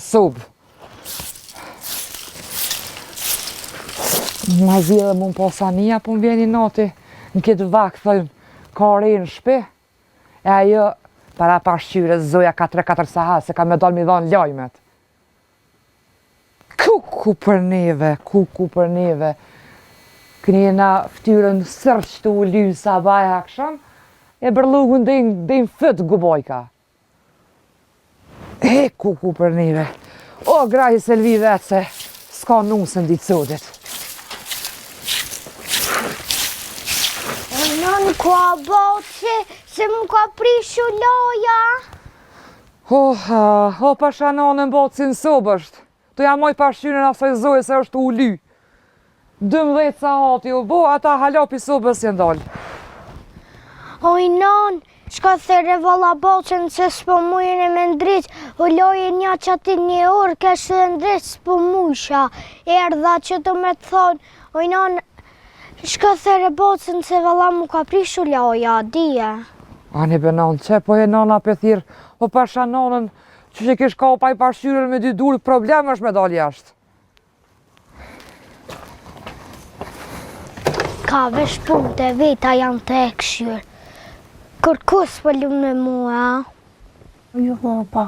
Subë. Ma zhjede mu posania, po më vjeni noti në këtë vakë, thëjmë, ka rejnë shpe, e ajo, para pasqyre, zoja 4-4 sahat, se ka me dalë mi dhanë lajmet. Kuku për neve, kuku për neve. Kënjena ftyrën sërq të u lynë sa baja aksham, e bërlugun dhe në fëtë gubojka. Kuku për neve. O, grahi se lvi vetë se s'ka nusën ditë sotit. Nën ka botë se mu ka prishu loja. O, pasha nanën botë si në sobësht. Të jamoj pashqyrën asoj zojë se është u ly. 12 sahati u bo, ata halapi sobës jenë dalë. Oj, nën, shka thire valla boqën se s'po mujën e me ndryq, o loje një që ati një orë, keshë dhe ndryq s'po mujësha. Erdha që të me të thonë, oj, nën, shka thire boqën se valla mu ka prishu loja, dije. Ani be nanë, që po e nana për thirë, o pasha nanën, që kish ka pa i pashqyrën me dy durë, problem është me dalë jashtë. Ka vesh punë të veta janë të ekshyrë. Kërkus për lumë me mua. Jo, pa.